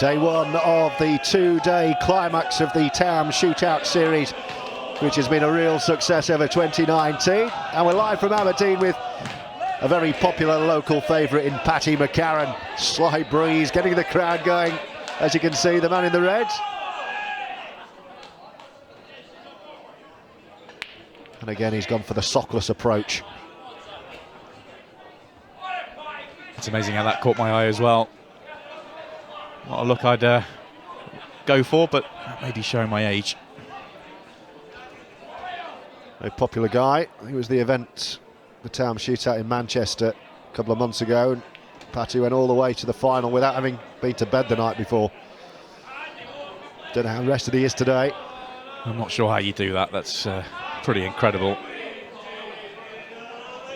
Day one of the two-day climax of the Taom Shootout series, which has been a real success over 2019. And we're live from Aberdeen with a very popular local favourite in Patti, McCarron. Slight breeze, getting the crowd going. As you can see, the man in the red. And again, he's gone for the sockless approach. It's amazing how that caught my eye as well. Not a look I'd go for, but maybe showing my age. A popular guy. He was the event, the Taom Shootout in Manchester a couple of months ago, and Patti went all the way to the final without having been to bed the night before. Don't know how rested he is today. I'm not sure how you do that. That's pretty incredible.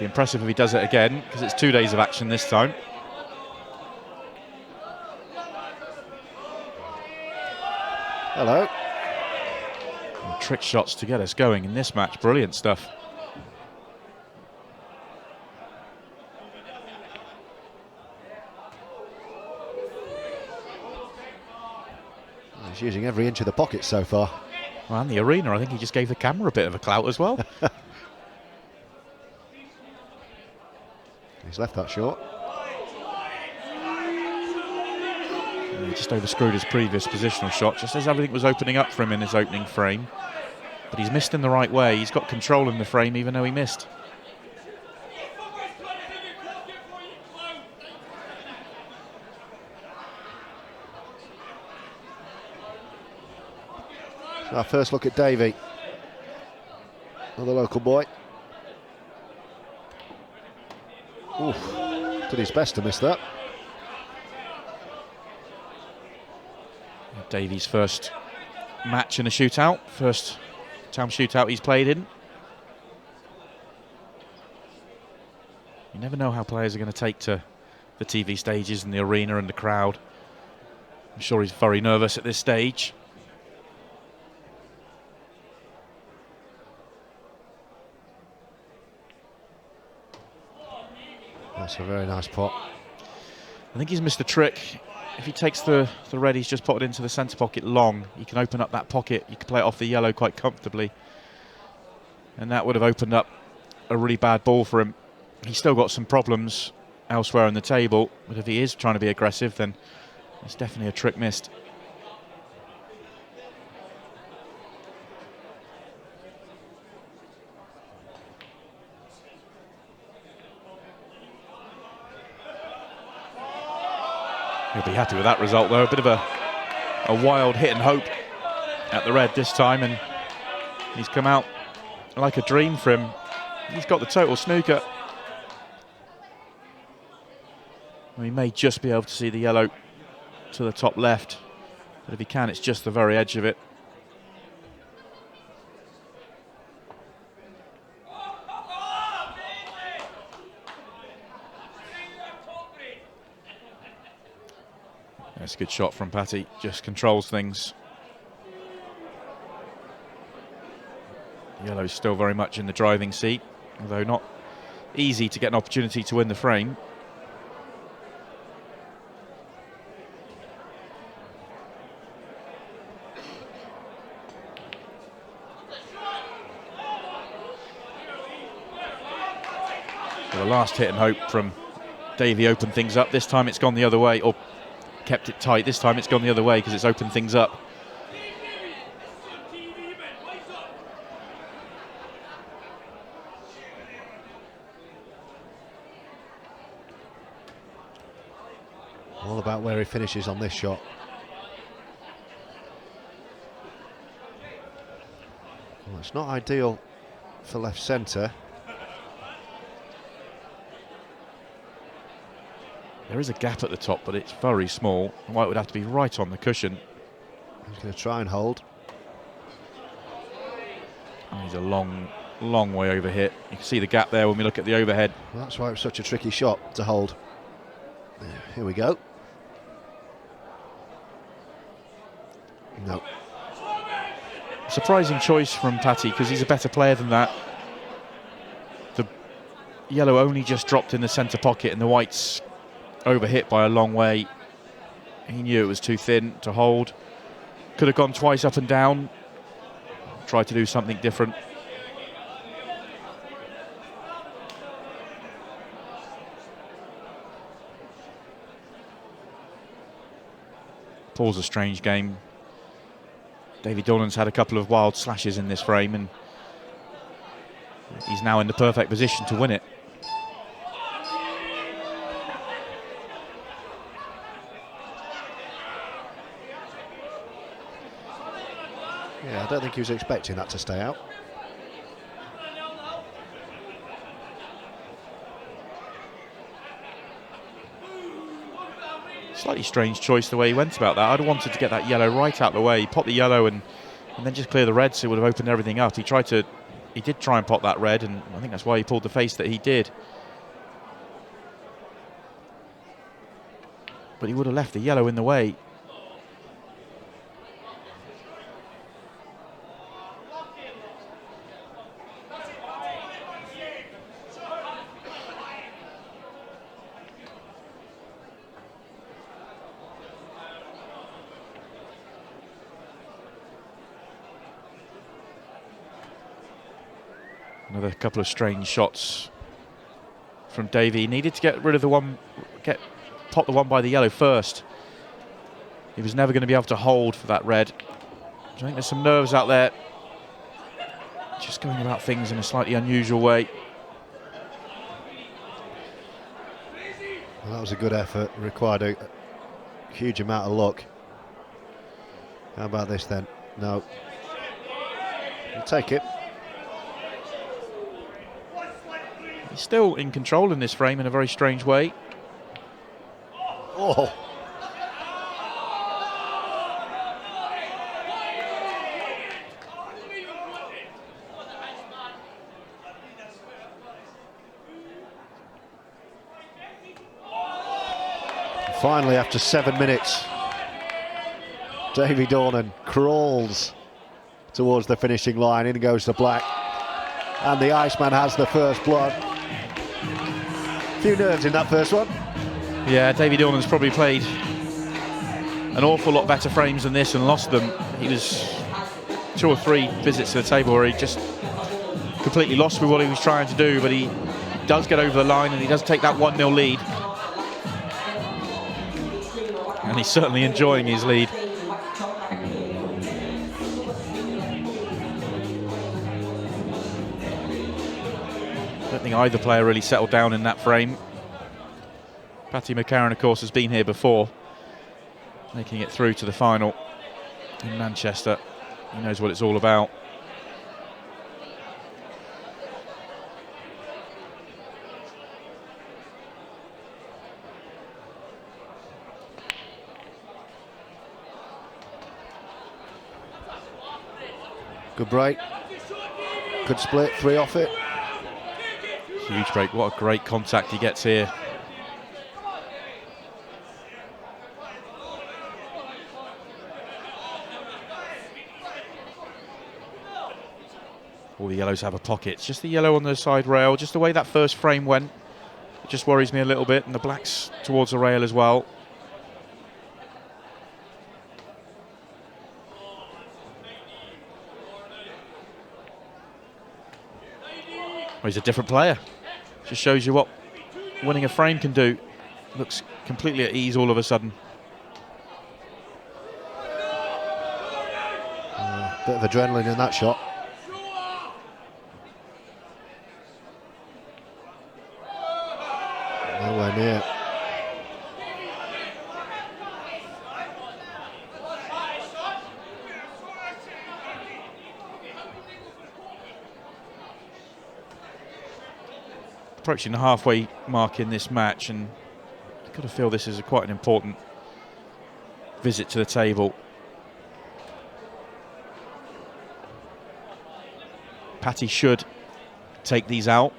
Be impressive if he does it again, because it's 2 days of action this time. Hello. And trick shots to get us going in this match. Brilliant stuff. He's using every inch of the pocket so far. Well, and the arena, I think he just gave the camera a bit of a clout as well. He's left that short. He just overscrewed his previous positional shot, just as everything was opening up for him in his opening frame. But he's missed in the right way. He's got control in the frame, even though he missed. So our first look at Davey, another local boy. Oof, did his best to miss that. Davey's first match in a shootout, first Taom Shootout he's played in. You never know how players are going to take to the TV stages and the arena and the crowd. I'm sure he's very nervous at this stage. That's a very nice pot. I think he's missed a trick. If he takes the red, he's just put it into the centre pocket long. He can open up that pocket. You can play it off the yellow quite comfortably. And that would have opened up a really bad ball for him. He's still got some problems elsewhere on the table, but if he is trying to be aggressive, then it's definitely a trick missed. He'll be happy with that result, though. A bit of a wild hit and hope at the red this time, and he's come out like a dream for him. He's got the total snooker. Well, he may just be able to see the yellow to the top left, but if he can, it's just the very edge of it. That's a good shot from Patti, just controls things. Yellow's still very much in the driving seat, although not easy to get an opportunity to win the frame. So the last hit and hope from Davey opened things up. This time it's gone the other way, or kept it tight. This time it's gone the other way because it's opened things up. All about where he finishes on this shot. Well, it's not ideal for left centre. There is a gap at the top, but it's very small. White would have to be right on the cushion. He's going to try and hold. And he's a long, long way over hit. You can see the gap there when we look at the overhead. Well, that's why it was such a tricky shot to hold. Here we go. No. Surprising choice from Patti, because he's a better player than that. The yellow only just dropped in the centre pocket, and the white's overhit by a long way. He knew it was too thin to hold. Could have gone twice up and down. Tried to do something different. Paul's a strange game. Davie Dornan's had a couple of wild slashes in this frame, and he's now in the perfect position to win it. Yeah, I don't think he was expecting that to stay out. Slightly strange choice the way he went about that. I'd have wanted to get that yellow right out the way, pop the yellow and then just clear the red, so it would have opened everything up. He did try and pop that red, and I think that's why he pulled the face that he did. But he would have left the yellow in the way. Another couple of strange shots from Davey. He needed to get rid of the one, pop the one by the yellow first. He was never going to be able to hold for that red. I think there's some nerves out there. Just going about things in a slightly unusual way. Well, that was a good effort. Required a huge amount of luck. How about this then? No. We'll take it. He's still in control in this frame in a very strange way. Oh. Finally, after 7 minutes, Davie Dornan crawls towards the finishing line. In goes the black, and the Iceman has the first blood. Few nerves in that first one. Yeah, Davie Dornan's probably played an awful lot better frames than this and lost them. He was 2 or 3 visits to the table where he just completely lost with what he was trying to do, but he does get over the line and he does take that 1-0 lead. And he's certainly enjoying his lead. I don't think either player really settled down in that frame. Patti McCarron, of course, has been here before, making it through to the final in Manchester. He knows what it's all about. Good break. Good split, 3 off it. Huge break. What a great contact he gets here. All the yellows have a pocket. It's just the yellow on the side rail, just the way that first frame went. It just worries me a little bit, and the blacks towards the rail as well. Well, he's a different player. Just shows you what winning a frame can do. Looks completely at ease all of a sudden. Bit of adrenaline in that shot. Nowhere near. Approaching the halfway mark in this match, and I've got to feel this is quite an important visit to the table. Patti should take these out.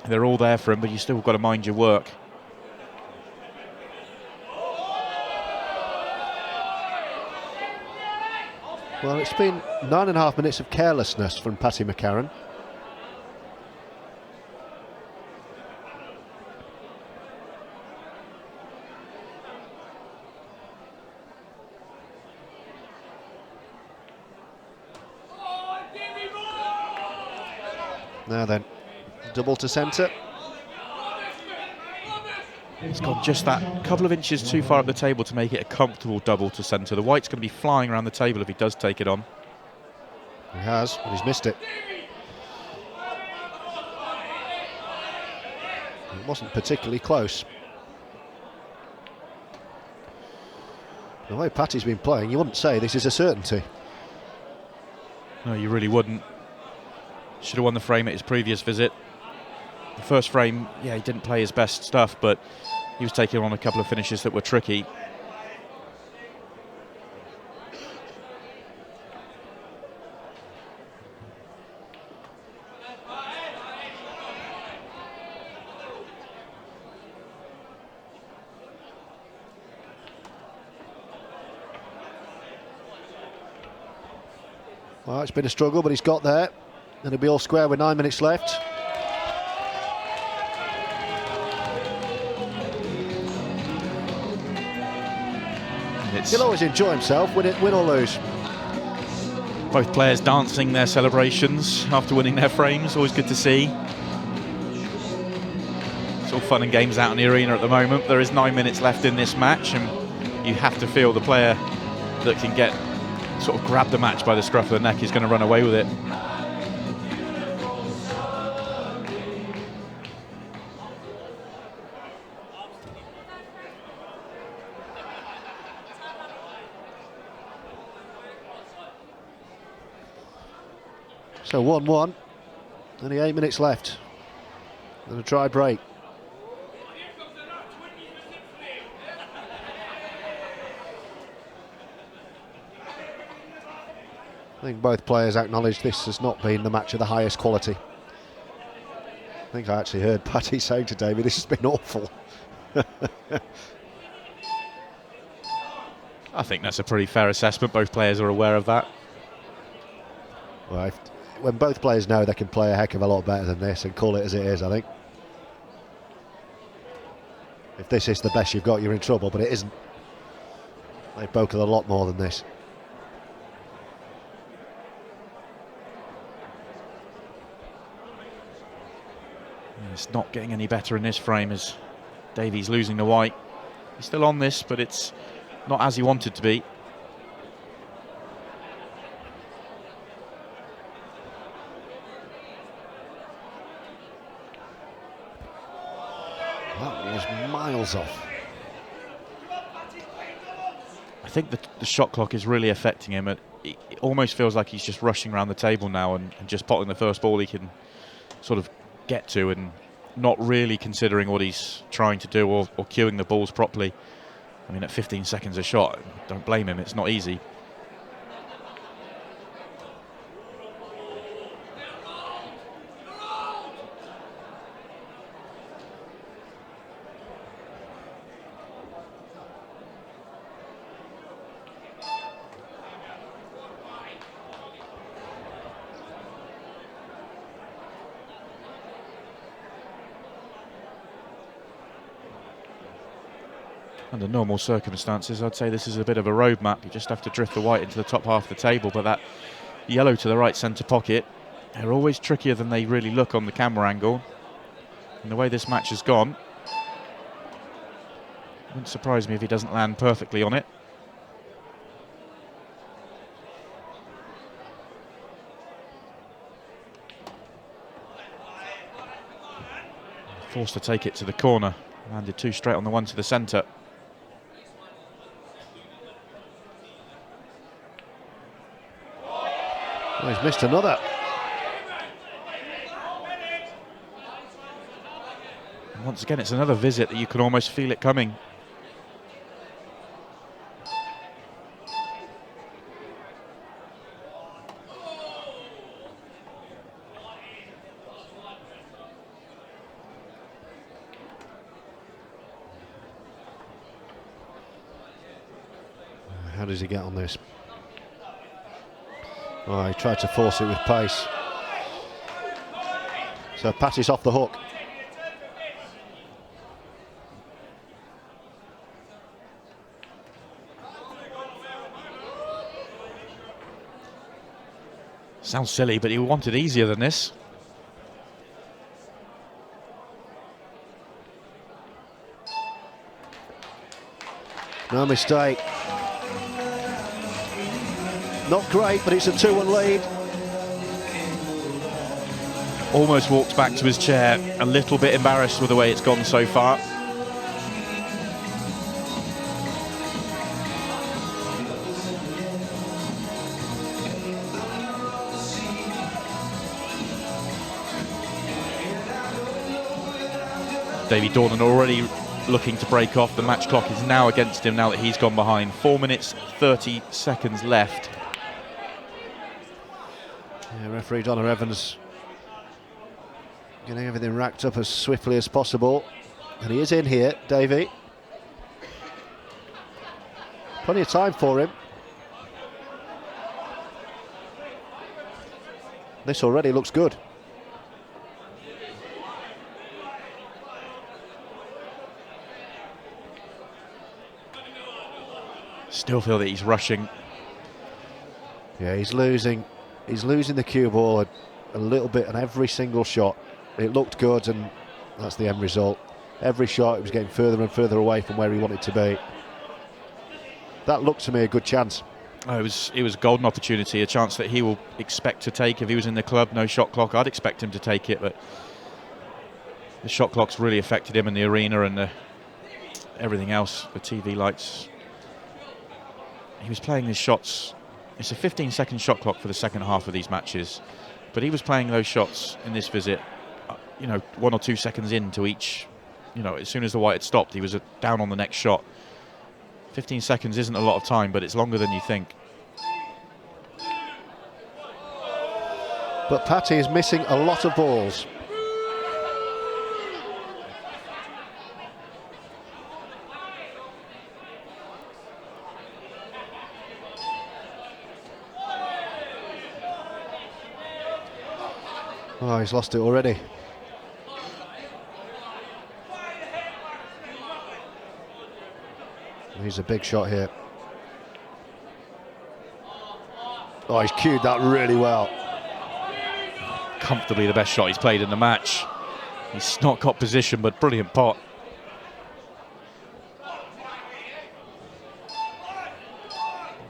They're all there for him, but you still got to mind your work. Well, it's been 9.5 minutes of carelessness from Patti McCarron. Now then, double to centre. It's gone just that couple of inches too far up the table to make it a comfortable double to centre. The white's going to be flying around the table if he does take it on. He has, but he's missed it. It wasn't particularly close. The way Patti's been playing, you wouldn't say this is a certainty. No, you really wouldn't. Should have won the frame at his previous visit. The first frame, yeah, he didn't play his best stuff, but he was taking on a couple of finishes that were tricky. Well, it's been a struggle, but he's got there. And it'll be all square with 9 minutes left. He'll always enjoy himself, win or lose. Both players dancing their celebrations after winning their frames, always good to see. It's all fun and games out in the arena at the moment. There is 9 minutes left in this match, and you have to feel the player that can get sort of grab the match by the scruff of the neck is going to run away with it. So 1-1, only 8 minutes left, and a dry break. I think both players acknowledge this has not been the match of the highest quality. I think I actually heard Patti saying to Davey, this has been awful. I think that's a pretty fair assessment. Both players are aware of that. Well, when both players know they can play a heck of a lot better than this and call it as it is, I think. If this is the best you've got, you're in trouble, but it isn't. They've broken a lot more than this. It's not getting any better in this frame as Davey's losing the white. He's still on this, but it's not as he wanted to be. That was miles off. I think the shot clock is really affecting him. It almost feels like he's just rushing around the table now and just potting the first ball he can sort of get to and not really considering what he's trying to do or cueing the balls properly. I mean, at 15 seconds a shot, don't blame him, it's not easy. Under normal circumstances, I'd say this is a bit of a roadmap. You just have to drift the white into the top half of the table, but that yellow to the right centre pocket, they're always trickier than they really look on the camera angle. And the way this match has gone, wouldn't surprise me if he doesn't land perfectly on it. Forced to take it to the corner, landed two straight on the one to the centre. Oh, he's missed another. And once again, it's another visit that you can almost feel it coming. How does he get on this? Oh, he tried to force it with pace. So Patti's off the hook. Sounds silly, but he wanted easier than this. No mistake. Not great, but it's a 2-1 lead. Almost walks back to his chair, a little bit embarrassed with the way it's gone so far. Davie Dornan already looking to break off. The match clock is now against him now that he's gone behind. 4 minutes, 30 seconds left. Yeah, referee Donna Evans getting everything racked up as swiftly as possible. And he is in here, Davey. Plenty of time for him. This already looks good. Still feel that he's rushing. Yeah, he's losing the cue ball a little bit on every single shot. It looked good, and that's the end result. Every shot, it was getting further and further away from where he wanted to be. That looked to me a good chance. Oh, it was a golden opportunity, a chance that he will expect to take if he was in the club. No shot clock. I'd expect him to take it, but the shot clock's really affected him in the arena and everything else, the TV lights. He was playing his shots. It's a 15-second shot clock for the second half of these matches, but he was playing those shots in this visit, 1 or 2 seconds into each. As soon as the white had stopped, he was down on the next shot. 15 seconds isn't a lot of time, but it's longer than you think. But Patti is missing a lot of balls. Oh, he's lost it already. He's a big shot here. Oh, he's cued that really well. Comfortably the best shot he's played in the match. He's not got position, but brilliant pot.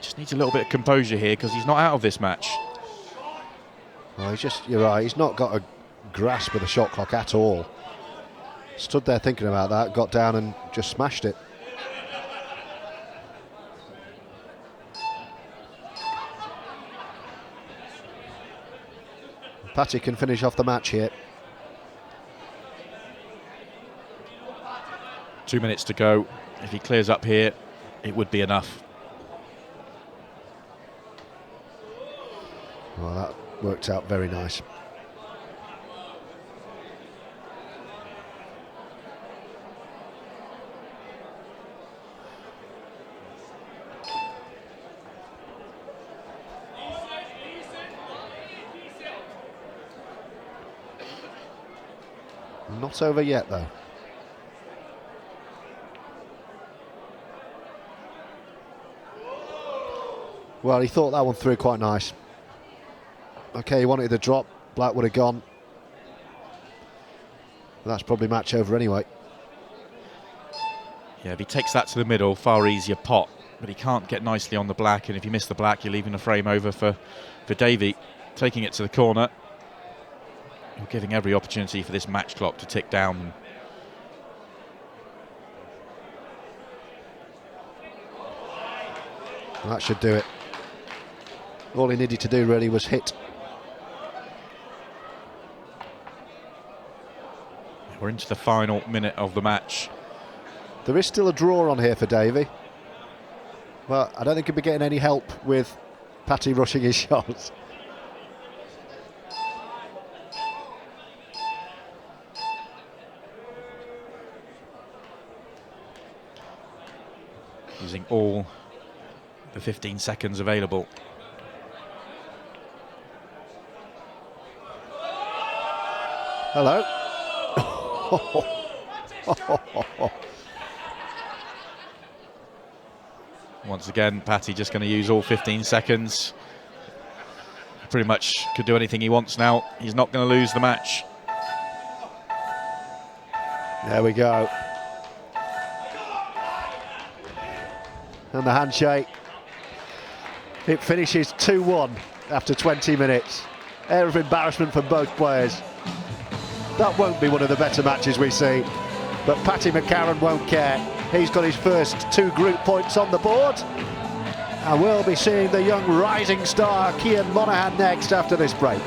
Just needs a little bit of composure here because he's not out of this match. Well, you're right, he's not got a grasp of the shot clock at all. Stood there thinking about that, got down and just smashed it. Patti can finish off the match here. 2 minutes to go. If he clears up here, it would be enough. Well, that worked out very nice. Not over yet, though. Well, he thought that one through quite nice. Okay, he wanted the drop, black would have gone. But that's probably match over anyway. Yeah, if he takes that to the middle, far easier pot, but he can't get nicely on the black, and if you miss the black, you're leaving a frame over for Davey. Taking it to the corner. You're giving every opportunity for this match clock to tick down. That should do it. All he needed to do really was hit. We're into the final minute of the match. There is still a draw on here for Davey, but I don't think he'll be getting any help with Patti rushing his shots. Using all the 15 seconds available. Hello. Once again, Patti just going to use all 15 seconds. Pretty much could do anything he wants now. He's not going to lose the match. There we go. and the handshake. It finishes 2-1 after 20 minutes. Air of embarrassment for both players. That won't be one of the better matches we see, but Patti McCarron won't care. He's got his first 2 group points on the board, and we'll be seeing the young rising star Cian Monaghan next after this break.